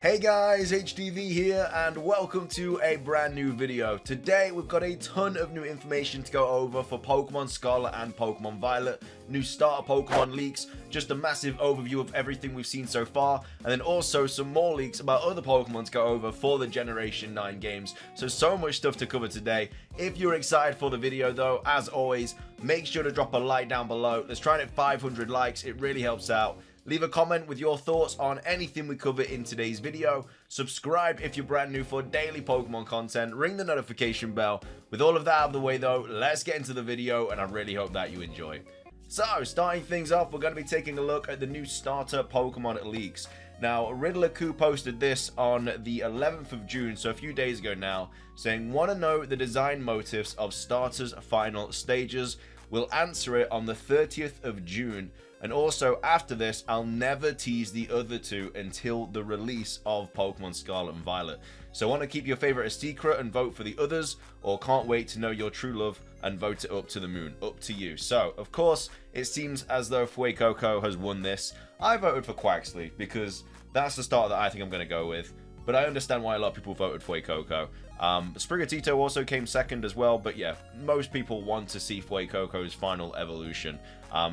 Hey guys, HDvee here and welcome to a brand new video. Today we've got a ton of new information to go over for Pokemon Scarlet and Pokemon Violet, new starter Pokemon leaks, just a massive overview of everything we've seen so far, and then also some more leaks about other Pokemon to go over for the Generation 9 games. So much stuff to cover today. If you're excited for the video though, as always, make sure to drop a like down below. Let's try and hit 500 likes, it really helps out. Leave a comment with your thoughts on anything we cover in today's video. Subscribe if you're brand new for daily Pokemon content. Ring the notification bell. With all of that out of the way though, let's get into the video and I really hope that you enjoy. So, starting things off, we're going to be taking a look at the new starter Pokemon leaks. Now, Riddler-Ku posted this on the 11th of June, so a few days ago now, saying, "Want to know the design motifs of starters' final stages? We'll answer it on the 30th of June. And also, after this, I'll never tease the other two until the release of Pokemon Scarlet and Violet. So want to keep your favorite a secret and vote for the others, or can't wait to know your true love and vote it up to the moon? Up to you." So, of course, it seems as though Fuecoco has won this. I voted for Quaxly because that's the starter that I think I'm going to go with. But I understand why a lot of people voted Fuecoco. Sprigatito also came second as well, but yeah, most people want to see Fuecoco's final evolution,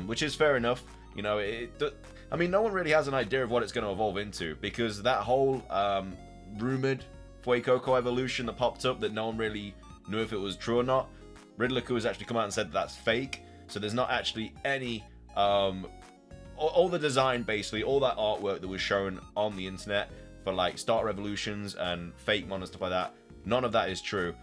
which is fair enough. You know, I mean, no one really has an idea of what it's going to evolve into, because that whole rumored Fuecoco evolution that popped up that no one really knew if it was true or not, Riddler-Ku has actually come out and said that's fake, so there's not actually any, all the design basically, all that artwork that was shown on the internet for like starter evolutions and fake mon and stuff like that, none of that is true.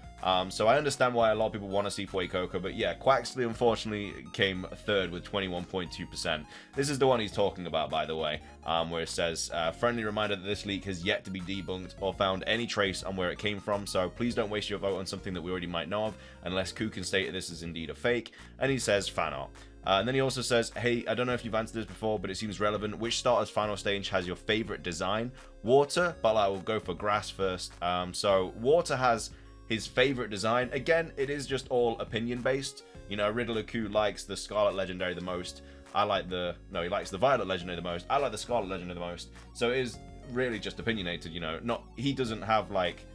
So I understand why a lot of people want to see Fuecoco, but yeah, Quaxly unfortunately came third with 21.2%. This is the one he's talking about, by the way, where it says, friendly reminder that this leak has yet to be debunked or found any trace on where it came from, so please don't waste your vote on something that we already might know of, unless Ku can state that this is indeed a fake. And he says, fan art. And then he also says, hey, I don't know if you've answered this before, but it seems relevant. Which starter's final stage has your favorite design? Water, but I will go for grass first. So Water has his favorite design. Again, it is just all opinion based. You know, Riddler-Ku likes the Scarlet Legendary the most. I like he likes the Violet Legendary the most. I like the Scarlet Legendary the most. So it is really just opinionated, you know. He doesn't have like,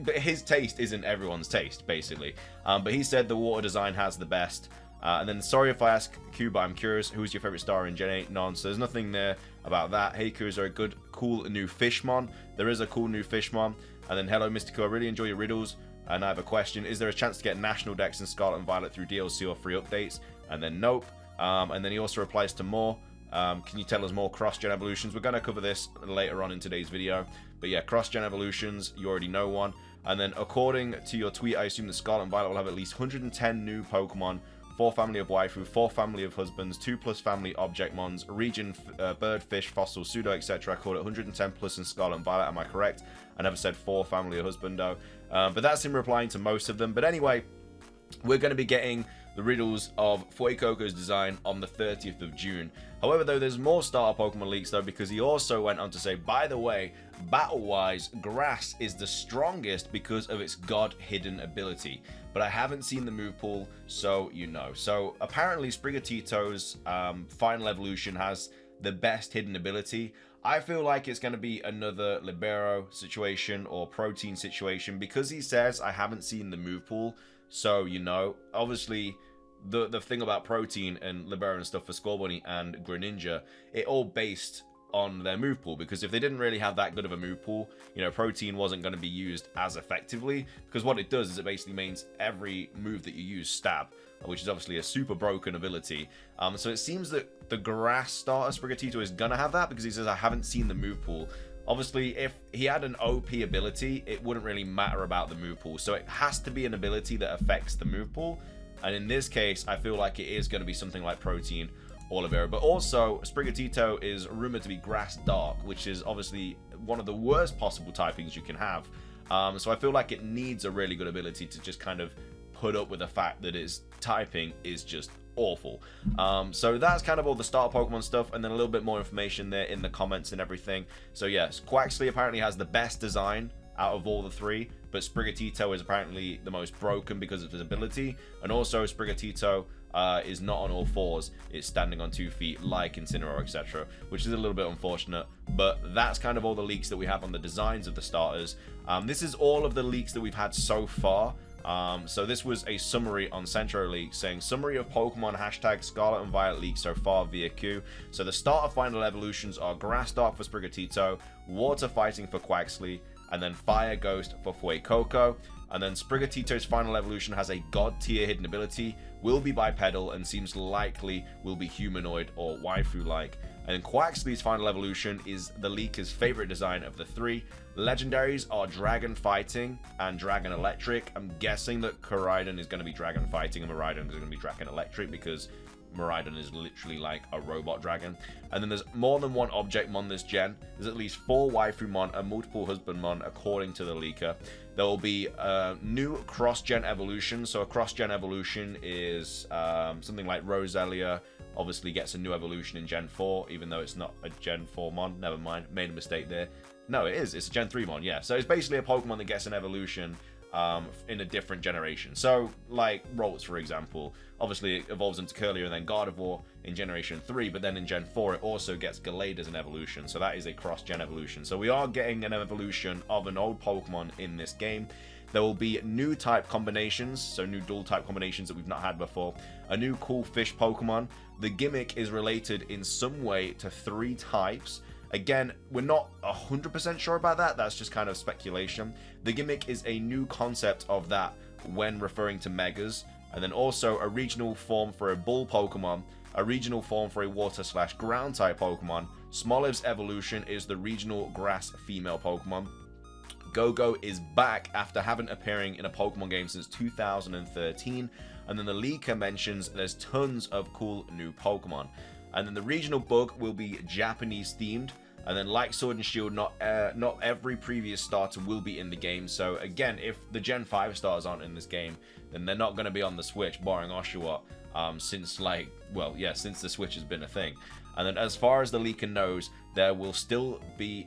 but his taste isn't everyone's taste, basically. But he said the Water design has the best. And then, sorry if I ask Q, but I'm curious, who's your favorite star in Gen 8? None, so there's nothing there about that. Hey Q, is there a good, cool new Fishmon? There is a cool new Fishmon. And then, hello Mystico, I really enjoy your riddles. And I have a question, is there a chance to get National Dex in Scarlet and Violet through DLC or free updates? And then, nope. And then he also replies to more. Can you tell us more cross-gen evolutions? We're going to cover this later on in today's video. But yeah, cross-gen evolutions, you already know one. And then, according to your tweet, I assume that Scarlet and Violet will have at least 110 new Pokemon, 4 family of waifu, 4 family of husbands, 2+ family object mons, region, bird, fish, fossil, pseudo, etc. I called it 110 plus in Scarlet and Violet, am I correct? I never said 4 family of husbando. But that's him replying to most of them. But anyway, we're going to be getting the riddles of Fuecoco's design on the 30th of June. However, though, there's more starter Pokemon leaks, though, because he also went on to say, by the way, battle-wise, Grass is the strongest because of its God-hidden ability. But I haven't seen the move pool, so you know. So, apparently, Sprigatito's final evolution has the best hidden ability. I feel like it's going to be another Libero situation or Protein situation, because he says, I haven't seen the move pool. So, you know, obviously, the thing about Protein and Libero and stuff for Scorbunny and Greninja, it all based on their move pool, because if they didn't really have that good of a move pool, you know, Protein wasn't going to be used as effectively, because what it does is it basically means every move that you use stab, which is obviously a super broken ability. So it seems that the grass starter Sprigatito is going to have that, because he says, I haven't seen the move pool. Obviously, if he had an OP ability, it wouldn't really matter about the move pool. So it has to be an ability that affects the move pool. And in this case, I feel like it is going to be something like Protein or Libero. But also, Sprigatito is rumored to be Grass Dark, which is obviously one of the worst possible typings you can have. So I feel like it needs a really good ability to just kind of put up with the fact that its typing is just awful. So that's kind of all the starter Pokemon stuff, and then a little bit more information there in the comments and everything. So yes, Quaxly apparently has the best design out of all the three, but Sprigatito is apparently the most broken because of his ability, and also Sprigatito is not on all fours, it's standing on 2 feet like Incineroar, etc., which is a little bit unfortunate. But that's kind of all the leaks that we have on the designs of the starters. This is all of the leaks that we've had so far. So this was a summary on Centro Leak saying summary of Pokemon hashtag Scarlet and Violet leaks so far via Q. So the starter final evolutions are Grass Dark for Sprigatito, Water Fighting for Quaxly, and then Fire Ghost for Fuecoco. And then Sprigatito's final evolution has a god tier hidden ability, will be bipedal, and seems likely will be humanoid or waifu-like. And then Quaxly's final evolution is the leaker's favorite design of the 3. Legendaries are Dragon Fighting and Dragon Electric. I'm guessing that Koraidon is going to be Dragon Fighting and Miraidon is going to be Dragon Electric, because Miraidon is literally like a robot dragon. And then there's more than one object mon this gen. There's at least 4 waifu mon and multiple husband mon according to the leaker. There will be new cross-gen evolutions. So a cross-gen evolution is something like Roselia obviously gets a new evolution in Gen 4, even though it's not a Gen 4 mon. Never mind, made a mistake there. No, it is. It's a Gen 3 mon, yeah. So it's basically a Pokemon that gets an evolution in a different generation. So, like Roltz, for example, obviously it evolves into Curlier and then Gardevoir in Generation 3, but then in Gen 4 it also gets Gallade as an evolution, so that is a cross-gen evolution. So we are getting an evolution of an old Pokemon in this game. There will be new type combinations, so new dual type combinations that we've not had before. A new cool fish Pokemon. The gimmick is related in some way to 3 types. Again, we're not 100% sure about that. That's just kind of speculation. The gimmick is a new concept of that when referring to Megas. And then also a regional form for a Bull Pokemon, a regional form for a Water/Ground type Pokemon. Smoliv's evolution is the regional Grass female Pokemon. Go-Go is back after having appearing in a Pokemon game since 2013. And then the leaker mentions there's tons of cool new Pokemon. And then the regional bug will be Japanese themed. And then like Sword and Shield, not every previous starter will be in the game. So again, if the Gen 5 starters aren't in this game, then they're not going to be on the Switch, barring Oshawott, since the Switch has been a thing. And then as far as the leaker knows, there will be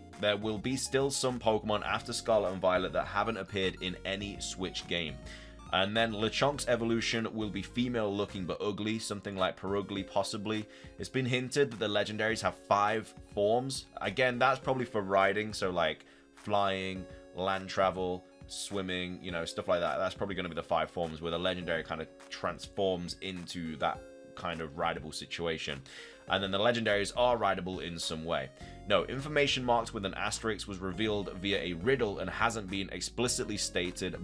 some Pokemon after Scarlet and Violet that haven't appeared in any Switch game. And then Lechonk's evolution will be female looking but ugly, something like Perugly possibly. It's been hinted that the legendaries have 5 forms. Again, that's probably for riding, so like flying, land travel, swimming, you know, stuff like that. That's probably going to be the 5 forms where the legendary kind of transforms into that kind of rideable situation. And then the legendaries are rideable in some way. No, information marked with an asterisk was revealed via a riddle and hasn't been explicitly stated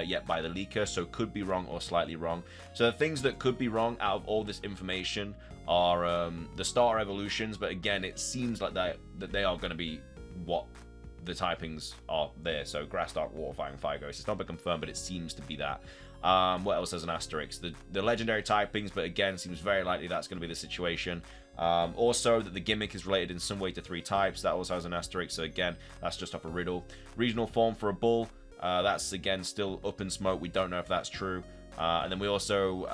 yet by the leaker, so could be wrong or slightly wrong. So the things that could be wrong out of all this information are the starter evolutions, but again, it seems like that they are going to be what the typings are there. So Grass, Dark, Water, Fire, and Fire Ghost. It's not been confirmed, but it seems to be that. What else has an asterisk? The legendary typings, but again, seems very likely that's going to be the situation. Also, that the gimmick is related in some way to 3 types. That also has an asterisk, so again, that's just off a riddle. Regional form for a bull. That's, again, still up in smoke. We don't know if that's true. And then we also,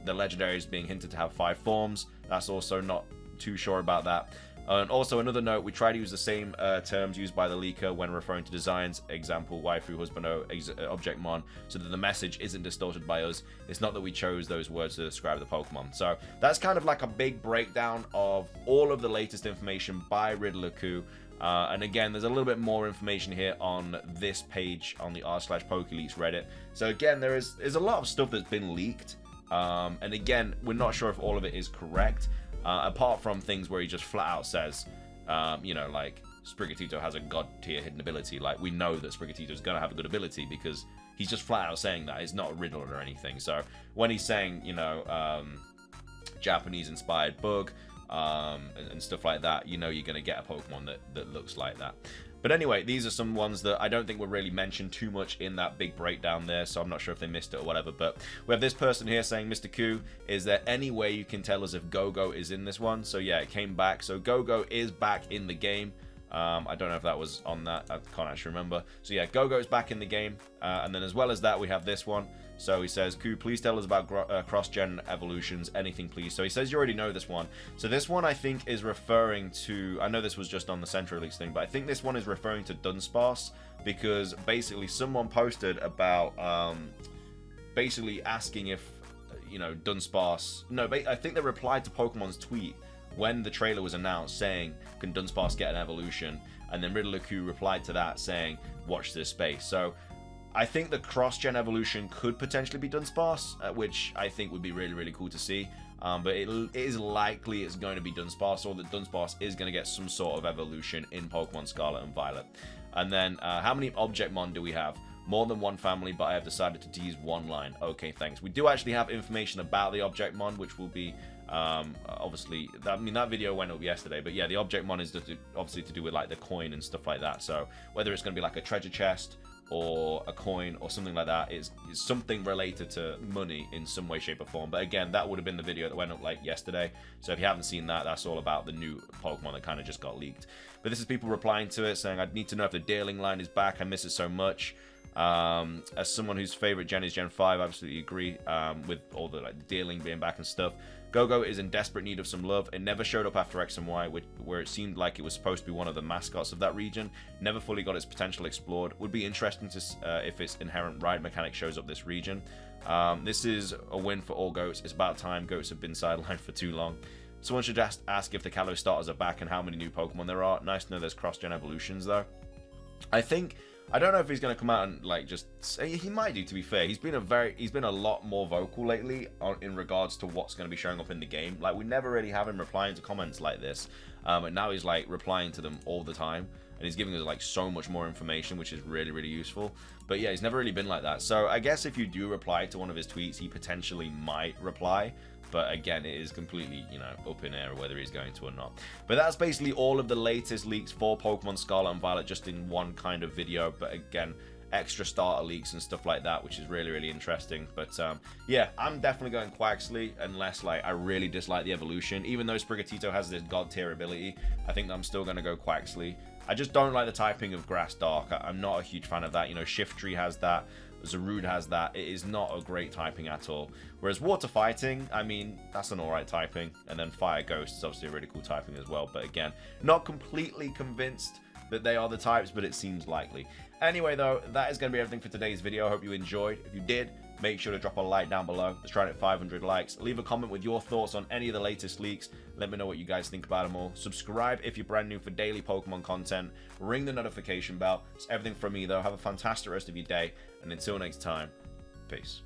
the legendary is being hinted to have 5 forms. That's also not too sure about that. And also another note, we try to use the same terms used by the leaker when referring to designs, example, waifu, husbando, object mon, so that the message isn't distorted by us. It's not that we chose those words to describe the Pokemon. So that's kind of like a big breakdown of all of the latest information by Riddler Coup. And again, there's a little bit more information here on this page on the r/PokeLeaks Reddit. So again, there's a lot of stuff that's been leaked. And again, we're not sure if all of it is correct. Apart from things where he just flat out says, you know, like Sprigatito has a god tier hidden ability. Like, we know that Sprigatito is going to have a good ability because he's just flat out saying that. It's not a riddle or anything. So when he's saying, you know, Japanese inspired bug and stuff like that, you know you're going to get a Pokemon that looks like that. But anyway, these are some ones that I don't think were really mentioned too much in that big breakdown there, so I'm not sure if they missed it or whatever. But we have this person here saying, Mr. Q, is there any way you can tell us if Go-Go is in this one? So yeah, it came back. So Go-Go is back in the game. I don't know if that was on that. I can't actually remember. So yeah, Go-Go's back in the game. And then as well as that, we have this one. So he says, Q, please tell us about cross-gen evolutions, anything please. So he says you already know this one. So this one I think is referring to, I know this was just on the Central Leaks thing, but I think this one is referring to Dunsparce, because basically someone posted about basically asking if, you know, Dunsparce. No, I think they replied to Pokemon's tweet when the trailer was announced saying, can Dunsparce get an evolution? And then Riddler-Q replied to that saying, watch this space. So I think the cross-gen evolution could potentially be Dunsparce, which I think would be really, really cool to see. But it is likely it's going to be Dunsparce, or that Dunsparce is going to get some sort of evolution in Pokemon Scarlet and Violet. And then, how many Objectmon do we have? More than one family, but I have decided to tease one line. Okay, thanks. We do actually have information about the Objectmon, which will be, obviously, that video went up yesterday, but yeah, the Objectmon is obviously to do with, like, the coin and stuff like that. So, whether it's going to be, like, a treasure chest, or a coin, or something like that, is something related to money in some way, shape, or form. But again, that would have been the video that went up, like, yesterday. So if you haven't seen that, that's all about the new Pokemon that kind of just got leaked. But this is people replying to it, saying, I'd need to know if the Dealing line is back. I miss it so much. As someone whose favorite gen is Gen 5, I absolutely agree with all the, like, the Dealing being back and stuff. Go-Go is in desperate need of some love. It never showed up after X and Y, where it seemed like it was supposed to be one of the mascots of that region. Never fully got its potential explored. Would be interesting to if its inherent ride mechanic shows up this region. This is a win for all goats. It's about time. Goats have been sidelined for too long. Someone should just ask if the Kalos starters are back and how many new Pokemon there are. Nice to know there's cross-gen evolutions, though. I don't know if he's going to come out and, like, just say, he might do, to be fair. He's been a lot more vocal lately in regards to what's going to be showing up in the game. Like, we never really have him replying to comments like this. And now he's, like, replying to them all the time. And he's giving us, like, so much more information, which is really, really useful. But yeah, he's never really been like that. So I guess if you do reply to one of his tweets, he potentially might reply. But again, it is completely, you know, up in air whether he's going to or not. But that's basically all of the latest leaks for Pokemon Scarlet and Violet, just in one kind of video. But again, extra starter leaks and stuff like that, which is really, really interesting. But yeah, I'm definitely going Quaxly, unless, like, I really dislike the evolution. Even though Sprigatito has this god tier ability, I think I'm still going to go Quaxly. I just don't like the typing of Grass Dark. I'm not a huge fan of that. You know, Shiftry has that. Zarude has that. It is not a great typing at all. Whereas Water Fighting, I mean, that's an alright typing. And then Fire Ghost is obviously a really cool typing as well. But again, not completely convinced that they are the types, but it seems likely. Anyway, though, that is going to be everything for today's video. I hope you enjoyed. If you did, make sure to drop a like down below. Let's try to hit 500 likes. Leave a comment with your thoughts on any of the latest leaks. Let me know what you guys think about them all. Subscribe if you're brand new for daily Pokemon content. Ring the notification bell. It's everything from me, though. Have a fantastic rest of your day. And until next time, peace.